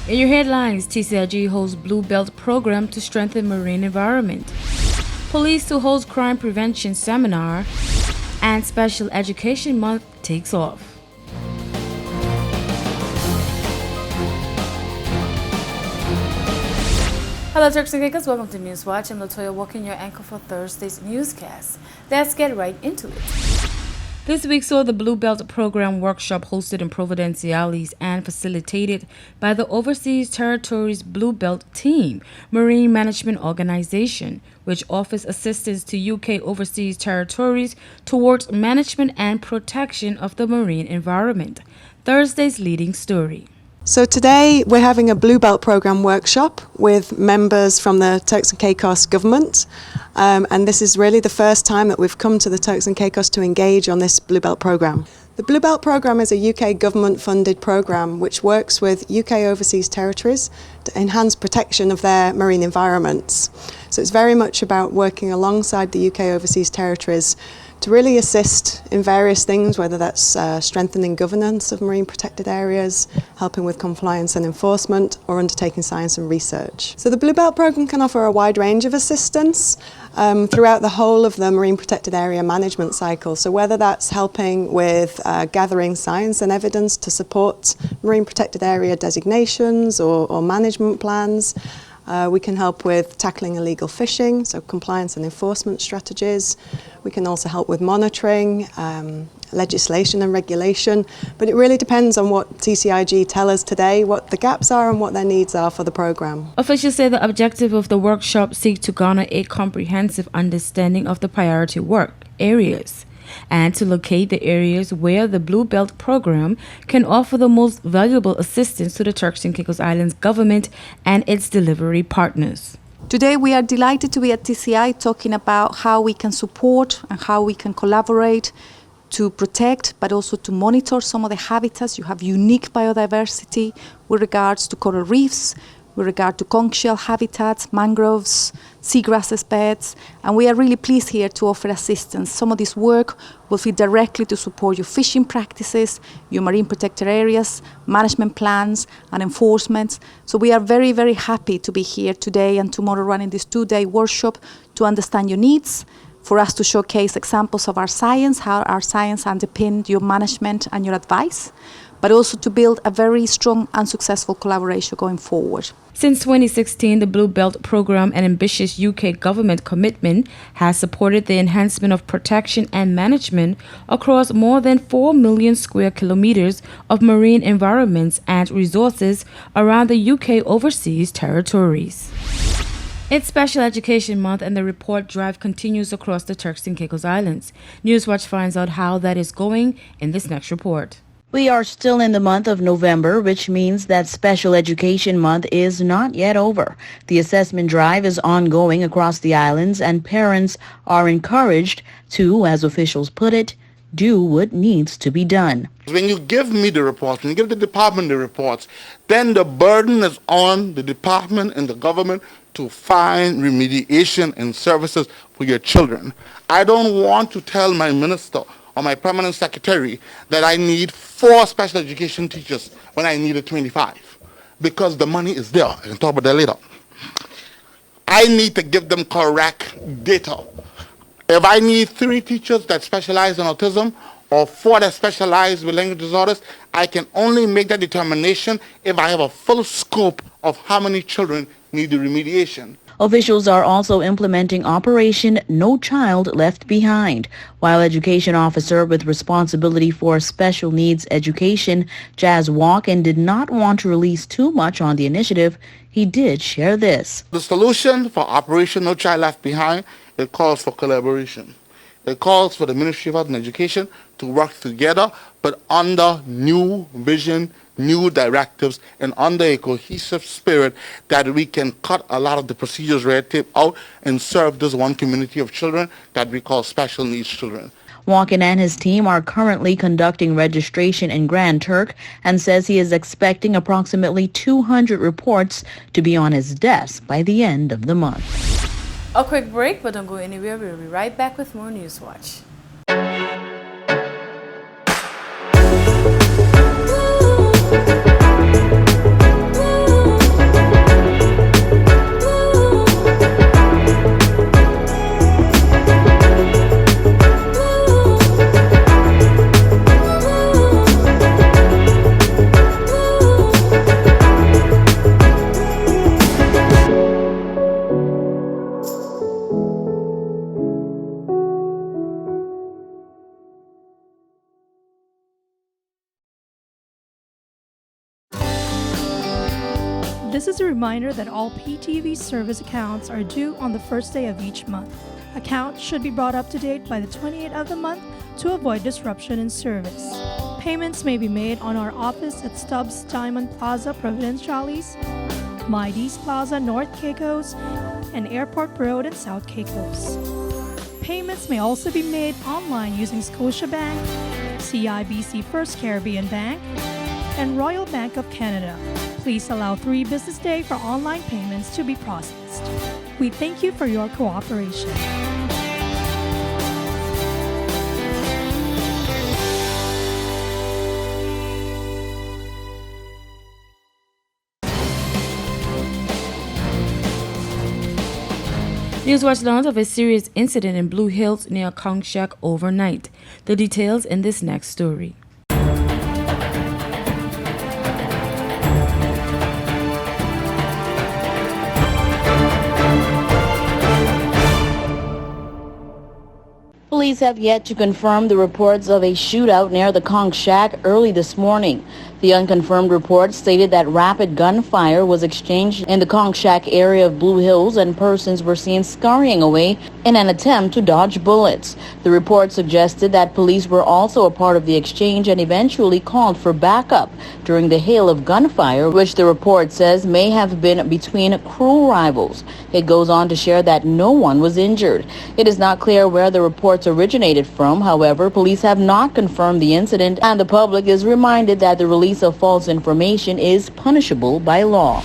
In your headlines, TCIG holds Blue Belt program to strengthen marine environment. Police to host crime prevention seminar. And Special Education Month takes off. Hello, Turks and Caicos. Welcome to Newswatch. I'm Latoya Walking, your anchor for Thursday's newscast. Let's get right into it. This week saw the Blue Belt Program workshop hosted in Providenciales and facilitated by the Overseas Territories Blue Belt Team, Marine Management Organization, which offers assistance to UK overseas territories towards management and protection of the marine environment. Thursday's leading story. So today we're having a Blue Belt Programme workshop with members from the Turks and Caicos government, and this is really the first time that we've come to the Turks and Caicos to engage on this Blue Belt Programme. The Blue Belt Programme is a UK government funded programme which works with UK overseas territories to enhance protection of their marine environments. So it's very much about working alongside the UK overseas territories to really assist in various things, whether that's strengthening governance of marine protected areas, helping with compliance and enforcement, or undertaking science and research. So the Blue Belt Programme can offer a wide range of assistance throughout the whole of the marine protected area management cycle. So whether that's helping with gathering science and evidence to support marine protected area designations or management plans, we can help with tackling illegal fishing, so compliance and enforcement strategies. We can also help with monitoring, legislation and regulation, but it really depends on what TCIG tell us today, what the gaps are and what their needs are for the programme. Officials say the objective of the workshop seeks to garner a comprehensive understanding of the priority work areas and to locate the areas where the Blue Belt program can offer the most valuable assistance to the Turks and Caicos Islands government and its delivery partners. Today we are delighted to be at TCI talking about how we can support and how we can collaborate to protect but also to monitor some of the habitats. You have unique biodiversity with regards to coral reefs, with regard to conch shell habitats, mangroves, seagrasses beds, and we are really pleased here to offer assistance. Some of this work will feed directly to support your fishing practices, your marine protected areas, management plans and enforcement. So we are very, very happy to be here today and tomorrow running this 2-day workshop to understand your needs, for us to showcase examples of our science, how our science underpinned your management and your advice, but also to build a very strong and successful collaboration going forward. Since 2016, the Blue Belt program, an ambitious UK government commitment, has supported the enhancement of protection and management across more than 4 million square kilometers of marine environments and resources around the UK overseas territories. It's Special Education Month and the report drive continues across the Turks and Caicos Islands. Newswatch finds out how that is going in this next report. We are still in the month of November, which means that Special Education Month is not yet over. The assessment drive is ongoing across the islands, and parents are encouraged to, as officials put it, do what needs to be done. When you give me the reports, when you give the department the reports, then the burden is on the department and the government to find remediation and services for your children. I don't want to tell my minister or my permanent secretary that I need 4 special education teachers when I needed 25, because the money is there. I can talk about that later. I need to give them correct data. If I need 3 teachers that specialize in autism or 4 that specialize with language disorders, I can only make that determination if I have a full scope of how many children need the remediation. Officials are also implementing Operation No Child Left Behind. While Education Officer with responsibility for special needs education, Jazz Walken, did not want to release too much on the initiative, he did share this. The solution for Operation No Child Left Behind, it calls for collaboration. It calls for the Ministry of Health and Education to work together, but under new vision, new directives, and under a cohesive spirit that we can cut a lot of the procedures red tape out and serve this one community of children that we call special needs children. Walken and his team are currently conducting registration in Grand Turk and says he is expecting approximately 200 reports to be on his desk by the end of the month. A quick break, but don't go anywhere. We'll be right back with more Newswatch. This is a reminder that all PTV service accounts are due on the first day of each month. Accounts should be brought up to date by the 28th of the month to avoid disruption in service. Payments may be made on our office at Stubbs Diamond Plaza, Providenciales, Mides Plaza, North Caicos, and Airport Road in South Caicos. Payments may also be made online using Scotiabank, CIBC First Caribbean Bank, and Royal Bank of Canada. Please allow 3 business days for online payments to be processed. We thank you for your cooperation. Newswatch learned of a serious incident in Blue Hills near Caicos overnight. The details in this next story. Police have yet to confirm the reports of a shootout near the Conch Shack early this morning. The unconfirmed report stated that rapid gunfire was exchanged in the Conch Shack area of Blue Hills and persons were seen scurrying away in an attempt to dodge bullets. The report suggested that police were also a part of the exchange and eventually called for backup during the hail of gunfire, which the report says may have been between cruel rivals. It goes on to share that no one was injured. It is not clear where the reports originated from. However, police have not confirmed the incident, and the public is reminded that the release of false information is punishable by law.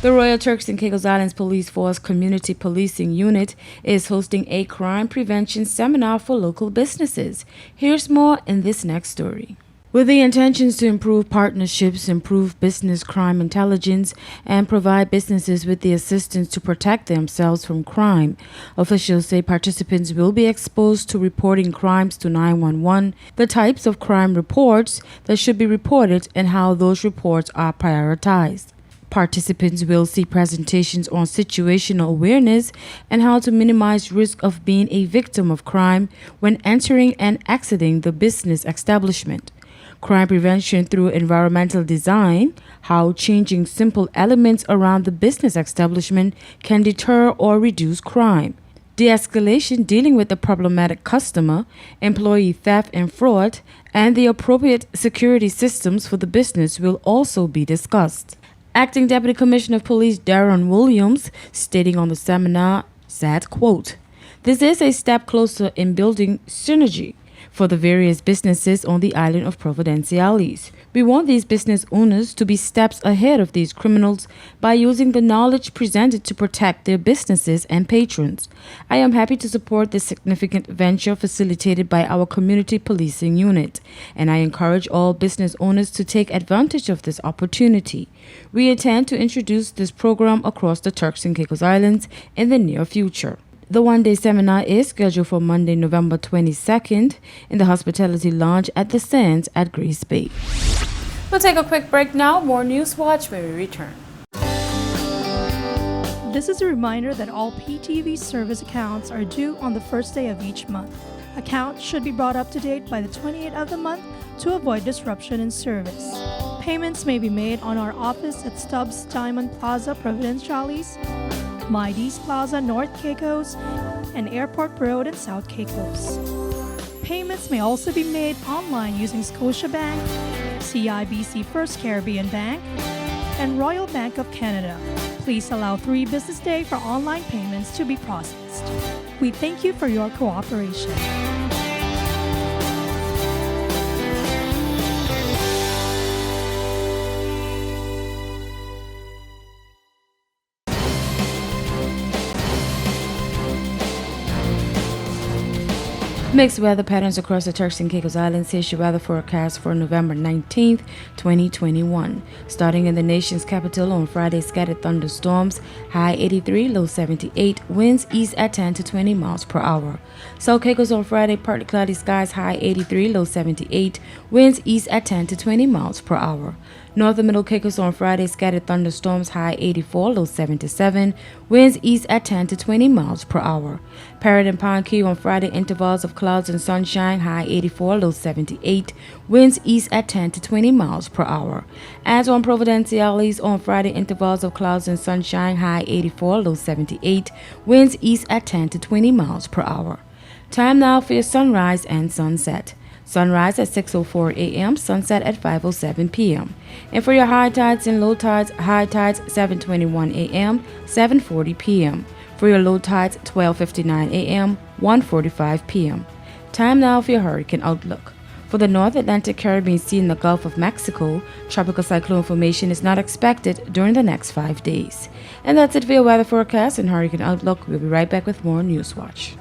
The Royal Turks and Caicos Islands Police Force Community Policing Unit is hosting a crime prevention seminar for local businesses. Here's more in this next story. With the intentions to improve partnerships, improve business crime intelligence, and provide businesses with the assistance to protect themselves from crime, officials say participants will be exposed to reporting crimes to 911, the types of crime reports that should be reported, and how those reports are prioritized. Participants will see presentations on situational awareness and how to minimize risk of being a victim of crime when entering and exiting the business establishment. Crime prevention through environmental design, how changing simple elements around the business establishment can deter or reduce crime. De-escalation dealing with the problematic customer, employee theft and fraud, and the appropriate security systems for the business will also be discussed. Acting Deputy Commissioner of Police Darren Williams, stating on the seminar, said, quote, "This is a step closer in building synergy for the various businesses on the island of Providenciales. We want these business owners to be steps ahead of these criminals by using the knowledge presented to protect their businesses and patrons. I am happy to support this significant venture facilitated by our community policing unit, and I encourage all business owners to take advantage of this opportunity. We intend to introduce this program across the Turks and Caicos Islands in the near future." The one-day seminar is scheduled for Monday, November 22nd in the Hospitality Lounge at the Sands at Grace Bay. We'll take a quick break now. More News Watch when we return. This is a reminder that all PTV service accounts are due on the first day of each month. Accounts should be brought up to date by the 28th of the month to avoid disruption in service. Payments may be made on our office at Stubbs Diamond Plaza, Providenciales, Mides Plaza, North Caicos, and Airport Road in South Caicos. Payments may also be made online using Scotiabank, CIBC First Caribbean Bank, and Royal Bank of Canada. Please allow 3 business days for online payments to be processed. We thank you for your cooperation. Mixed weather patterns across the Turks and Caicos Islands. Here's your weather forecast for November 19th, 2021. Starting in the nation's capital on Friday, scattered thunderstorms, high 83, low 78, winds east at 10 to 20 miles per hour. South Caicos on Friday, partly cloudy skies, high 83, low 78, winds east at 10 to 20 miles per hour. North and Middle Caicos on Friday, scattered thunderstorms, high 84, low 77. Winds east at 10 to 20 miles per hour. Parrot and Pine Key on Friday, intervals of clouds and sunshine, high 84, low 78. Winds east at 10 to 20 miles per hour. As on Providenciales on Friday, intervals of clouds and sunshine, high 84, low 78. Winds east at 10 to 20 miles per hour. Time now for your sunrise and sunset. Sunrise at 6:04 a.m., sunset at 5:07 p.m. And for your high tides and low tides, high tides 7:21 a.m., 7:40 p.m. For your low tides 12:59 a.m., 1:45 p.m. Time now for your hurricane outlook. For the North Atlantic Caribbean Sea and the Gulf of Mexico, tropical cyclone formation is not expected during the next 5 days. And that's it for your weather forecast and hurricane outlook. We'll be right back with more Newswatch.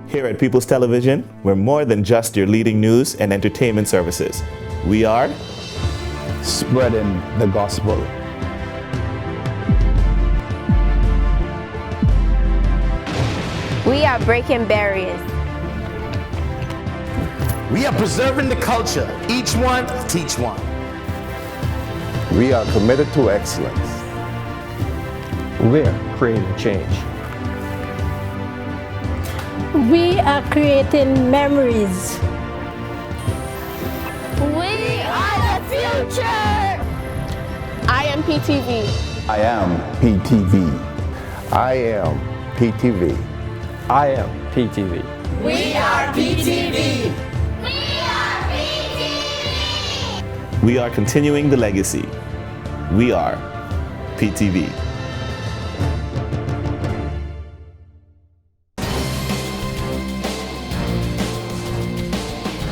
Here at People's Television, we're more than just your leading news and entertainment services. We are spreading the gospel. We are breaking barriers. We are preserving the culture. Each one, teach one. We are committed to excellence. We're creating change. We are creating memories. We are the future. I am PTV. I am PTV. I am PTV. I am PTV. We are PTV. We are continuing the legacy. We are PTV.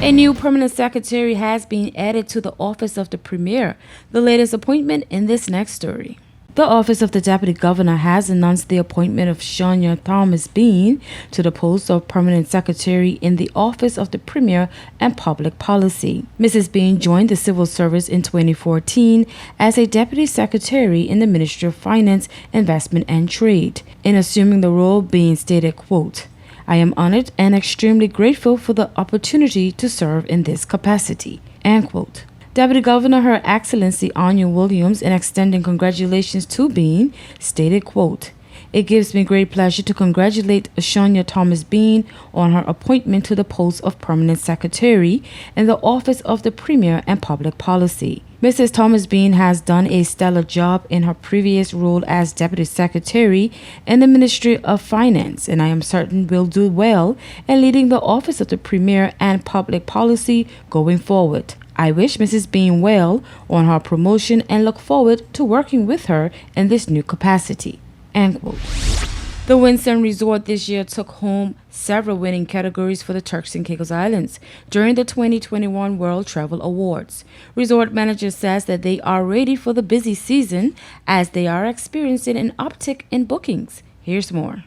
A new permanent secretary has been added to the office of the premier, the latest appointment in this next story. The office of the deputy governor has announced the appointment of Shania Thomas Bean to the post of permanent secretary in the office of the premier and public policy. Mrs. Bean joined the civil service in 2014 as a deputy secretary in the Ministry of Finance, Investment and Trade. In assuming the role, Bean stated, quote, "I am honored and extremely grateful for the opportunity to serve in this capacity," end quote. Deputy Governor Her Excellency Anya Williams, in extending congratulations to Bean, stated, quote, "It gives me great pleasure to congratulate Shania Thomas Bean on her appointment to the post of Permanent Secretary in the Office of the Premier and Public Policy. Mrs. Thomas Bean has done a stellar job in her previous role as Deputy Secretary in the Ministry of Finance, and I am certain will do well in leading the Office of the Premier and Public Policy going forward. I wish Mrs. Bean well on her promotion and look forward to working with her in this new capacity," end quote. The Winston Resort this year took home several winning categories for the Turks and Caicos Islands during the 2021 World Travel Awards. Resort manager says that they are ready for the busy season as they are experiencing an uptick in bookings. Here's more.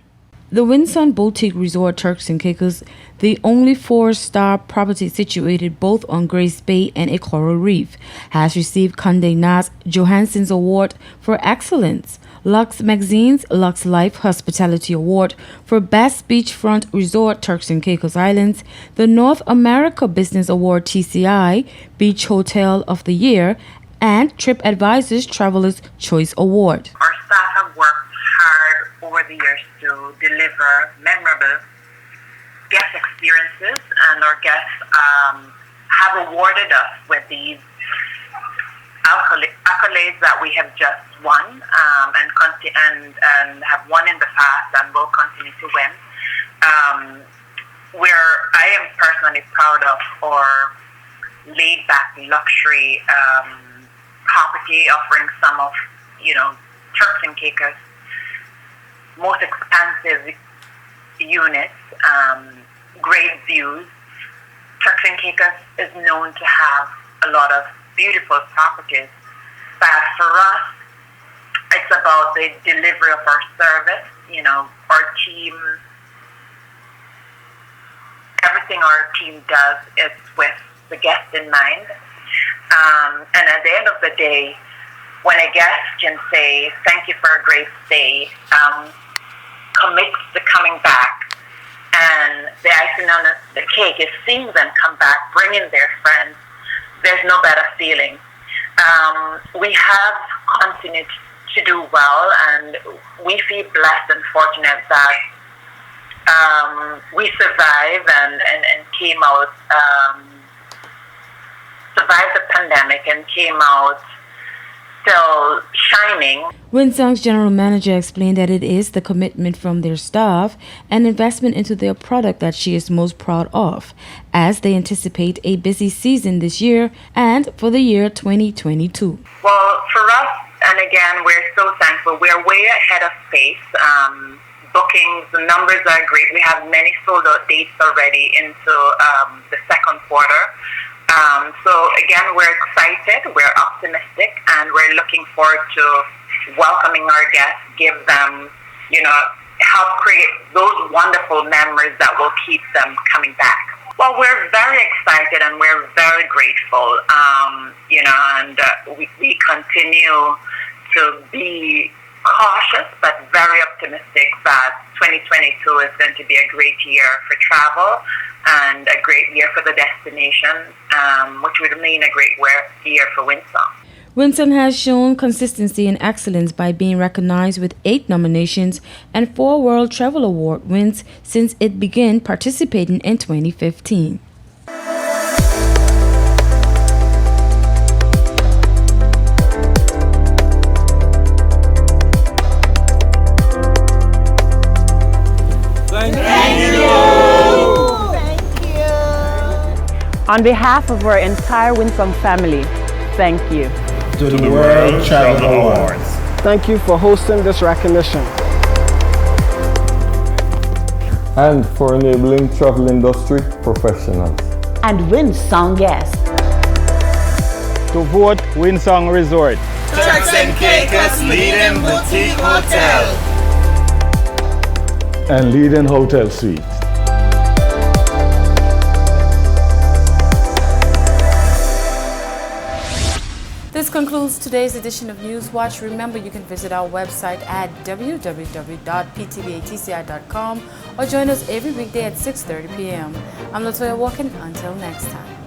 The Winston Boutique Resort Turks and Caicos, the only 4-star property situated both on Grace Bay and a coral reef, has received Condé Nast Johansson's Award for Excellence, Lux Magazine's Lux Life Hospitality Award for Best Beachfront Resort Turks and Caicos Islands, the North America Business Award TCI Beach Hotel of the Year, and TripAdvisor's Traveler's Choice Award. Our staff have worked hard over the years to deliver memorable guest experiences, and our guests have awarded us with these accolades that we have just won and have won in the past and will continue to win. I am personally proud of our laid-back luxury property, offering some of Turks and Caicos most expansive units, great views. Turks and Caicos is known to have a lot of beautiful properties, but for us, it's about the delivery of our service. You know, our team, everything our team does is with the guest in mind. And at the end of the day, when a guest can say, thank you for a great stay, commits to coming back, and the icing on the cake is seeing them come back, bringing their friends, there's no better feeling. We have continued to do well, and we feel blessed and fortunate that we survived and came out, survived the pandemic and came out still shining. Winsong's general manager explained that it is the commitment from their staff and investment into their product that she is most proud of, as they anticipate a busy season this year and for the year 2022. Well, for us, and again, we're so thankful. We're way ahead of pace. Bookings, the numbers are great. We have many sold-out dates already into the second quarter. So again, we're excited, we're optimistic, and we're looking forward to welcoming our guests, give them, help create those wonderful memories that will keep them coming back. Well, we're very excited and we're very grateful, and we continue to be cautious but very optimistic that 2022 is going to be a great year for travel and a great year for the destination, which would remain a great year for Winsong. Winsong has shown consistency and excellence by being recognized with 8 nominations and 4 World Travel Award wins since it began participating in 2015. On behalf of our entire Winsong family, thank you. To the World Travel Awards. Thank you for hosting this recognition. And for enabling travel industry professionals. And Winsong guests. To vote Winsong Resort. Turks and Caicos leading boutique hotel. And leading hotel suite. This concludes today's edition of Newswatch. Remember, you can visit our website at www.ptvatci.com or join us every weekday at 6:30 p.m. I'm Latoya Walken. Until next time.